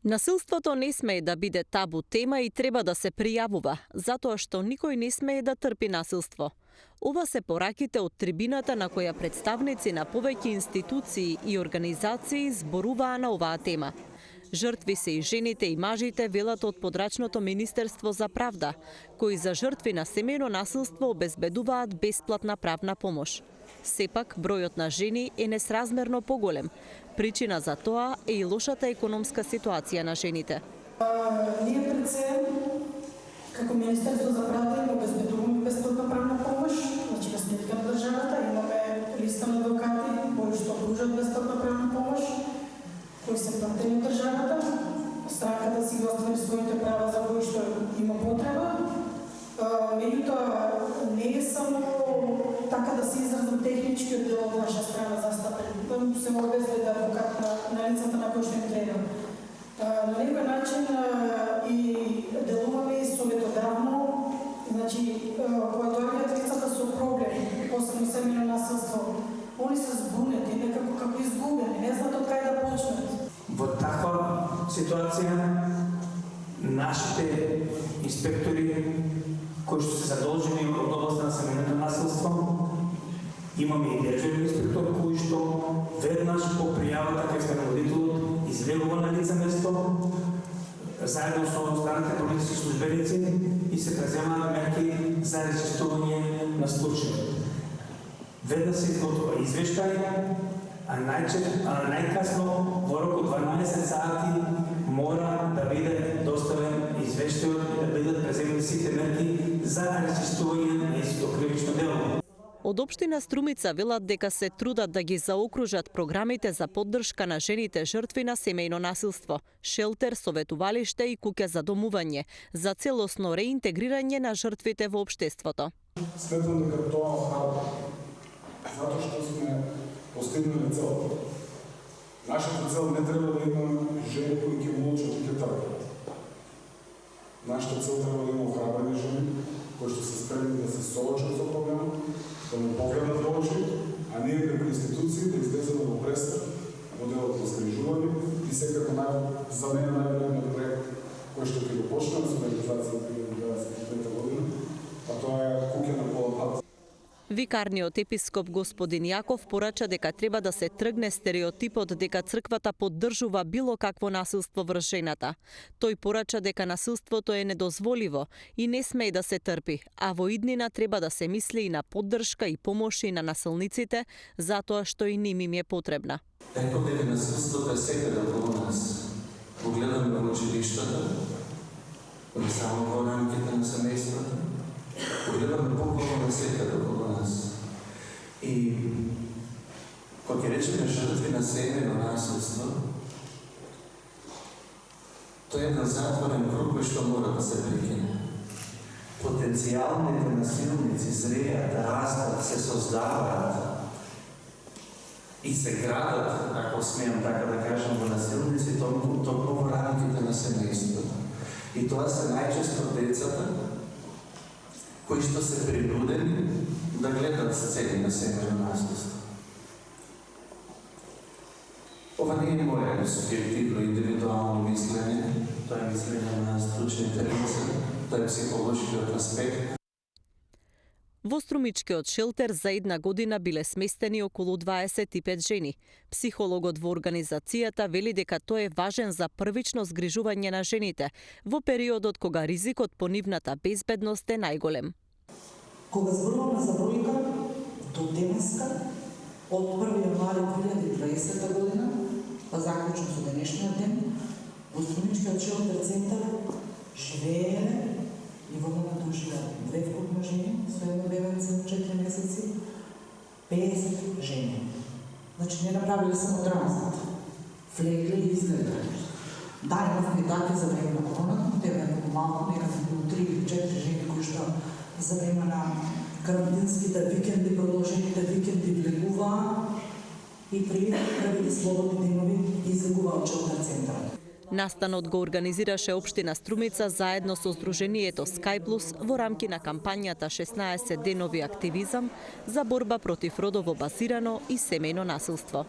Насилството не смее да биде табу тема и треба да се пријавува, затоа што никој не смее да трпи насилство. Ова се пораките од трибината на која представници на повеќе институции и организации зборуваа на оваа тема. Жртви се и жените и мажите, велат од подрачното Министерство за правда, кои за жртви на семејно насилство обезбедуваат бесплатна правна помош. Сепак, бројот на жени е несразмерно поголем. Причина за тоа е и лошата економска ситуација на жените. Ние пред се, како Министерство за правда, им обезбедуваме бесплатна правна помош, значи на сметка на државата, имаме листа на адвокати, кои што пружат бесплатна правна помош, кои се платени од државата, странката си ги оствари своите права за кои што има потреба. Меѓутоа, не е само така да се изразам техничкиот дел од наша страна застапен. Се обезле да адвокат на лицата на кои што им треба. На некој начин и делуваме и советодавно, значи, кога доаѓаат лицата со проблеми, посебно семејно насилство, они се збунети, некако како изгубени, не знаат од кај да почнат. Во таква ситуација, нашите инспектори кои што се задолжени од област на семејното насилство, имаме и државен инспектор кој што веднаш по пријавата кај становодителот излегува на лице место заедно со останатите полициски службеници и се преземаат мерки за речистување на случајот. Веднаш се изготвува извештај, а најкасно во рок од 12 сати мора да биде доставен извештајот и да бидат преземени сите мерки за речистување на истото кривично дело. Од општина Струмица велат дека се трудат да ги заокружат програмите за поддршка на жените жртви на семејно насилство, шелтер, советувалиште и куќа за домување, за целосно реинтегрирање на жртвите во општеството. Сметам дека тоа храбро, затоа што сме постигнали цел. Нашата цел не треба да има жени кои ќе молчат и ќе трпат. Нашата цел треба да има охрабрени жени кои што се спремни да се соочат со проблемот, да му погледнат во очи, а ние преку институции да излеземе во пресар моделот на згрижување и секако за мене најголемиот проект кој што ќе го почнеме со реализација 2023 година, а тоа е куќа на пола пат. Викарниот епископ господин Јаков порача дека треба да се тргне стереотипот дека црквата поддржува било какво насилство врз жената. Тој порача дека насилството е недозволиво и не смее да се трпи, а во иднина треба да се мисли и на поддршка и помоши на насилниците, затоа што и ним им е потребна. Реков дека насилството е секаде околу нас. Погледаме во училиштата, не само во рамките на семејството, погледаме буквално навсекаде околу нас. И кога ќе речеме жртви на семејно насилство, тоа е еден затворен круг кој што мора да се прекине. Потенцијалните насилници зреат, растат, се создаваат и се градат, ако смеам така да кажам, во насилници токму во рамките на семејството. И тоа се најчесто децата кои што се принудени да гледат сцени на семејно насилство. Ова не е моје субјективно индивидуално мислење, тоа е мислење на стручните лица, тоа е психолошкиот аспект. Во Струмичкиот шелтер за една година биле сместени околу 25 жени. Психологот во организацијата вели дека тоа е важен за првично згрижување на жените во периодот кога ризикот по нивната безбедност е најголем. Кога зборуваме за бројка до денеска, од 1 јануари 2020 година, па заклучно со денешниот ден, во Струмичкиот шелтер центар живееле и во моментот живеат 2 вкупни жени со едно бебе за 4 месеци, 50 жени. Значи не направиле само транзит, влегле и изгледале. Да, имавме и такви за време на короната, но те беа малку, некаде околу 3 или 4 жени кои што за време на карантинските викенди, продолжените викенди влегуваа и при првите слободни денови излегуваа од шелтер центарот. Настанот го организираше општина Струмица заедно со Сдруженијето Скајплус во рамки на кампањата 16 денови активизам за борба против родово базирано и семејно насилство.